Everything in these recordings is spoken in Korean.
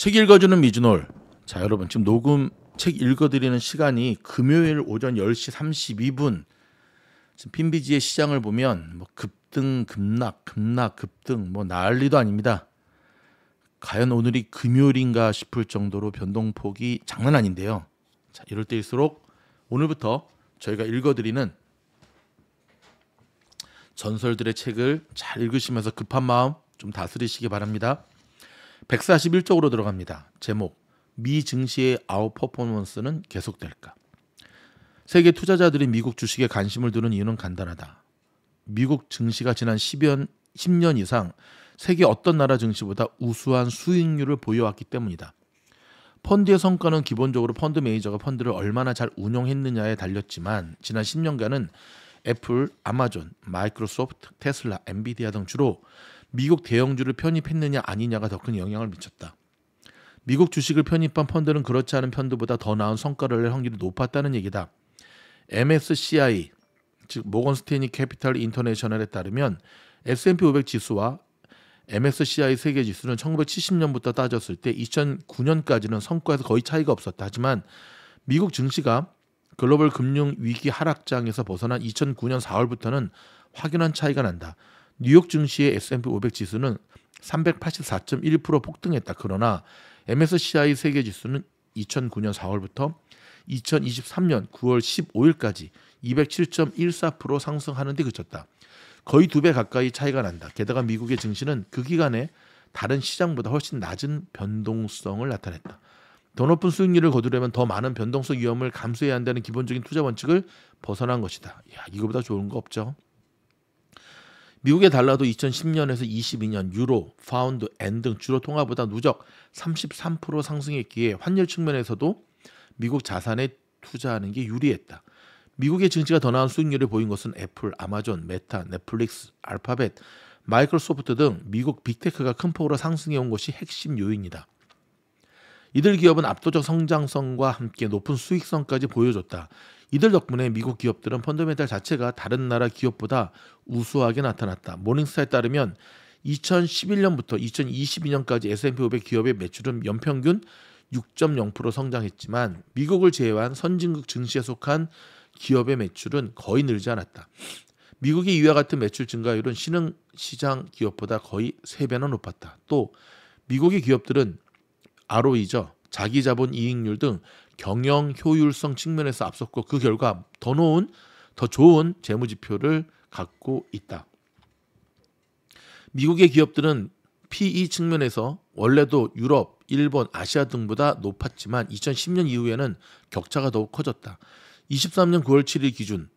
책 읽어주는 미즈놀. 자, 여러분 지금 녹음 책 읽어드리는 시간이 금요일 오전 10시 32분. 지금 핀비지의 시장을 보면 뭐 급등, 급락, 급락, 급등 뭐 난리도 아닙니다. 과연 오늘이 금요일인가 싶을 정도로 변동폭이 장난 아닌데요. 자, 이럴 때일수록 오늘부터 저희가 읽어드리는 전설들의 책을 잘 읽으시면서 급한 마음 좀 다스리시기 바랍니다. 141쪽으로 들어갑니다. 제목: 미 증시의 아웃 퍼포먼스는 계속될까? 세계 투자자들이 미국 주식에 관심을 두는 이유는 간단하다. 미국 증시가 지난 10년 이상 세계 어떤 나라 증시보다 우수한 수익률을 보여왔기 때문이다. 펀드의 성과는 기본적으로 펀드 매니저가 펀드를 얼마나 잘 운용했느냐에 달렸지만 지난 10년간은 애플, 아마존, 마이크로소프트, 테슬라, 엔비디아 등 주로 미국 대형주를 편입했느냐 아니냐가 더 큰 영향을 미쳤다. 미국 주식을 편입한 펀드는 그렇지 않은 펀드보다 더 나은 성과를 낼 확률이 높았다는 얘기다. MSCI, 즉 모건 스탠리 캐피탈 인터내셔널에 따르면 S&P 500 지수와 MSCI 세계 지수는 1970년부터 따졌을 때 2009년까지는 성과에서 거의 차이가 없었다. 하지만 미국 증시가 글로벌 금융 위기 하락장에서 벗어난 2009년 4월부터는 확연한 차이가 난다. 뉴욕 증시의 S&P 500 지수는 384.1% 폭등했다. 그러나 MSCI 세계 지수는 2009년 4월부터 2023년 9월 15일까지 207.14% 상승하는 데 그쳤다. 거의 2배 가까이 차이가 난다. 게다가 미국의 증시는 그 기간에 다른 시장보다 훨씬 낮은 변동성을 나타냈다. 더 높은 수익률을 거두려면 더 많은 변동성 위험을 감수해야 한다는 기본적인 투자 원칙을 벗어난 것이다. 이거보다 좋은 거 없죠. 미국의 달러도 2010년에서 22년 유로, 파운드, 엔 등 주로 통화보다 누적 33% 상승했기에 환율 측면에서도 미국 자산에 투자하는 게 유리했다. 미국의 증시가 더 나은 수익률을 보인 것은 애플, 아마존, 메타, 넷플릭스, 알파벳, 마이크로소프트 등 미국 빅테크가 큰 폭으로 상승해온 것이 핵심 요인이다. 이들 기업은 압도적 성장성과 함께 높은 수익성까지 보여줬다. 이들 덕분에 미국 기업들은 펀더멘탈 자체가 다른 나라 기업보다 우수하게 나타났다. 모닝스타에 따르면 2011년부터 2022년까지 S&P 500 기업의 매출은 연평균 6.0% 성장했지만 미국을 제외한 선진국 증시에 속한 기업의 매출은 거의 늘지 않았다. 미국의 이와 같은 매출 증가율은 신흥시장 기업보다 거의 3배나 높았다. 또 미국의 기업들은 ROE죠. 자기자본 이익률 등 경영 효율성 측면에서 앞섰고 그 결과 더 좋은 재무지표를 갖고 있다. 미국의 기업들은 PE 측면에서 원래도 유럽, 일본, 아시아 등보다 높았지만 2010년 이후에는 격차가 더욱 커졌다. 23년 9월 7일 기준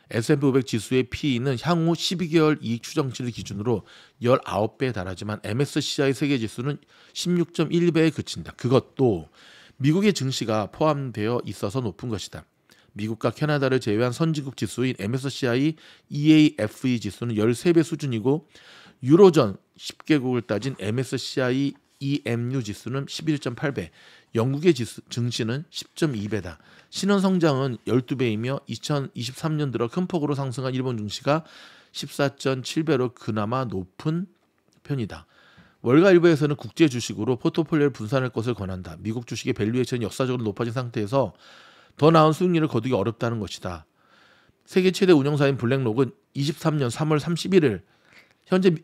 S&P 500 지수의 PE는 향후 12개월 이익 추정치를 기준으로 19배에 달하지만 MSCI 세계지수는 16.1배에 그친다. 그것도 미국의 증시가 포함되어 있어서 높은 것이다. 미국과 캐나다를 제외한 선진국 지수인 MSCI EAFE 지수는 13배 수준이고 유로존 10개국을 따진 MSCI EMU 지수는 11.8배, 영국의 증시는 10.2배다. 신원 성장은 12배이며 2023년 들어 큰 폭으로 상승한 일본 증시가 14.7배로 그나마 높은 편이다. 월가일보에서는 국제 주식으로 포트폴리오를 분산할 것을 권한다. 미국 주식의 밸류에이션이 역사적으로 높아진 상태에서 더 나은 수익률을 거두기 어렵다는 것이다. 세계 최대 운용사인 블랙록은 23년 3월 31일 현재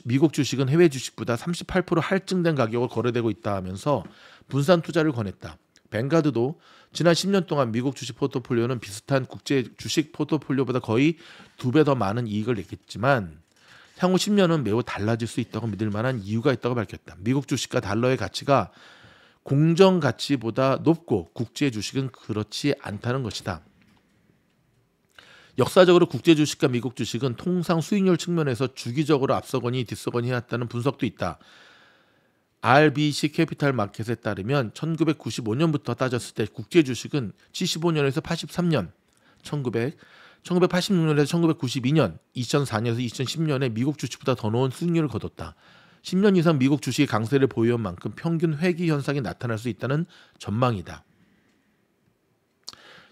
미국 주식은 해외 주식보다 38% 할증된 가격으로 거래되고 있다 하면서 분산 투자를 권했다. 뱅가드도 지난 10년 동안 미국 주식 포트폴리오는 비슷한 국제 주식 포트폴리오보다 거의 2배 더 많은 이익을 냈겠지만 향후 10년은 매우 달라질 수 있다고 믿을 만한 이유가 있다고 밝혔다. 미국 주식과 달러의 가치가 공정 가치보다 높고 국제 주식은 그렇지 않다는 것이다. 역사적으로 국제 주식과 미국 주식은 통상 수익률 측면에서 주기적으로 앞서거니 뒤서거니 해왔다는 분석도 있다. RBC 캐피탈 마켓에 따르면 1995년부터 따졌을 때 국제 주식은 75년에서 83년, 1986년에서 1992년, 2004년에서 2010년에 미국 주식보다 더 높은 수익률을 거뒀다. 10년 이상 미국 주식의 강세를 보여온 만큼 평균 회귀 현상이 나타날 수 있다는 전망이다.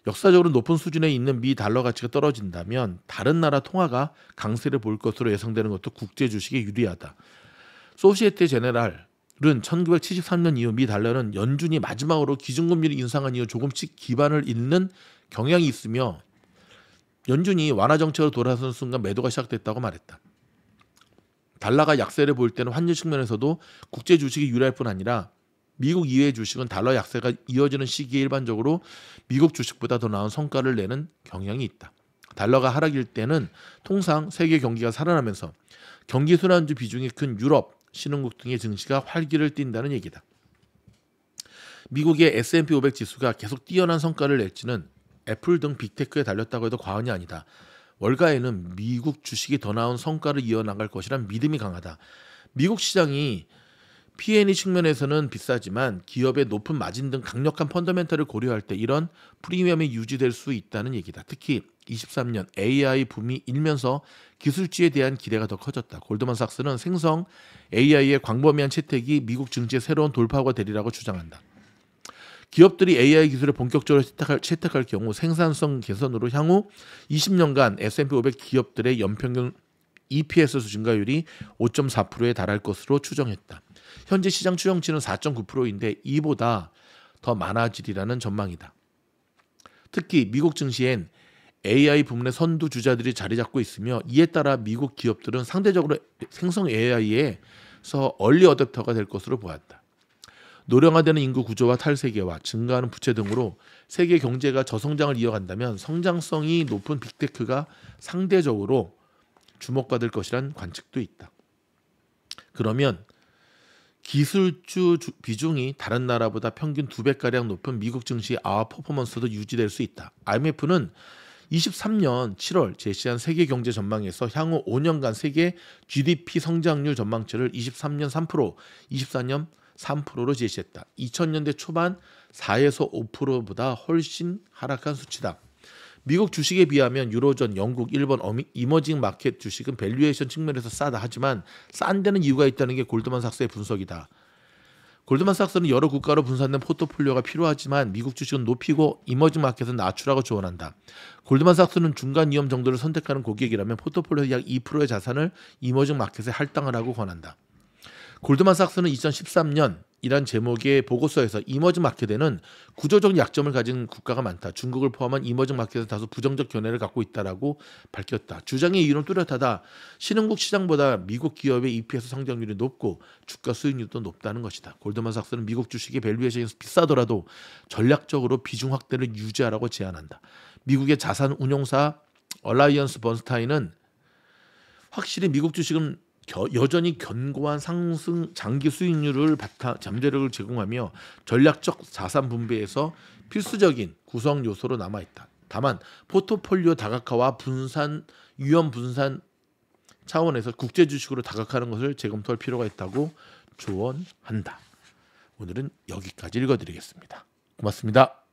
역사적으로 높은 수준에 있는 미 달러 가치가 떨어진다면 다른 나라 통화가 강세를 볼 것으로 예상되는 것도 국제 주식에 유리하다. 소시에테 제네랄 1973년 이후 미 달러는 연준이 마지막으로 기준금리를 인상한 이후 조금씩 기반을 잃는 경향이 있으며 연준이 완화 정책으로 돌아선 순간 매도가 시작됐다고 말했다. 달러가 약세를 보일 때는 환율 측면에서도 국제 주식이 유리할 뿐 아니라 미국 이외의 주식은 달러 약세가 이어지는 시기에 일반적으로 미국 주식보다 더 나은 성과를 내는 경향이 있다. 달러가 하락일 때는 통상 세계 경기가 살아나면서 경기 순환주 비중이 큰 유럽, 신흥국 등의 증시가 활기를 띈다는 얘기다. 미국의 S&P 500 지수가 계속 뛰어난 성과를 낼지는 애플 등 빅테크에 달렸다고 해도 과언이 아니다. 월가에는 미국 주식이 더 나은 성과를 이어나갈 것이란 믿음이 강하다. 미국 시장이 P&E 측면에서는 비싸지만 기업의 높은 마진 등 강력한 펀더멘털을 고려할 때 이런 프리미엄이 유지될 수 있다는 얘기다. 특히 23년 AI 붐이 일면서 기술주에 대한 기대가 더 커졌다. 골드만삭스는 생성 AI의 광범위한 채택이 미국 증시의 새로운 돌파구가 되리라고 주장한다. 기업들이 AI 기술을 본격적으로 채택할 경우 생산성 개선으로 향후 20년간 S&P 500 기업들의 연평균 EPS 증가율이 5.4%에 달할 것으로 추정했다. 현재 시장 추정치는 4.9%인데 이보다 더 많아지리라는 전망이다. 특히 미국 증시엔 AI 부문의 선두 주자들이 자리 잡고 있으며 이에 따라 미국 기업들은 상대적으로 생성 AI에서 얼리 어댑터가 될 것으로 보았다. 노령화되는 인구 구조와 탈세계화, 증가하는 부채 등으로 세계 경제가 저성장을 이어간다면 성장성이 높은 빅테크가 상대적으로 주목받을 것이란 관측도 있다. 그러면 기술주 비중이 다른 나라보다 평균 2배가량 높은 미국 증시 아웃퍼포먼스도 유지될 수 있다. IMF는 23년 7월 제시한 세계 경제 전망에서 향후 5년간 세계 GDP 성장률 전망치를 23년 3%, 24년 3%로 제시했다. 2000년대 초반 4에서 5%보다 훨씬 하락한 수치다. 미국 주식에 비하면 유로존, 영국, 일본 이머징 마켓 주식은 밸류에이션 측면에서 싸다. 하지만 싼 데는 이유가 있다는 게 골드만삭스의 분석이다. 골드만삭스는 여러 국가로 분산된 포트폴리오가 필요하지만 미국 주식은 높이고 이머징 마켓은 낮추라고 조언한다. 골드만삭스는 중간 위험 정도를 선택하는 고객이라면 포트폴리오의 약 2%의 자산을 이머징 마켓에 할당을 하고 권한다. 골드만삭스는 2013년 이란 제목의 보고서에서 이머징 마켓에는 구조적 약점을 가진 국가가 많다. 중국을 포함한 이머징 마켓은 다소 부정적 견해를 갖고 있다라고 밝혔다. 주장의 이유는 뚜렷하다. 신흥국 시장보다 미국 기업의 EPS 성장률이 높고 주가 수익률도 높다는 것이다. 골드만삭스는 미국 주식의 밸류에이션이 비싸더라도 전략적으로 비중 확대를 유지하라고 제안한다. 미국의 자산 운용사 얼라이언스 번스타인은 확실히 미국 주식은 여전히 견고한 상승 장기 수익률을 잠재력을 제공하며 전략적 자산 분배에서 필수적인 구성 요소로 남아 있다. 다만 포트폴리오 다각화와 위험 분산 차원에서 국제 주식으로 다각화하는 것을 재검토할 필요가 있다고 조언한다. 오늘은 여기까지 읽어드리겠습니다. 고맙습니다.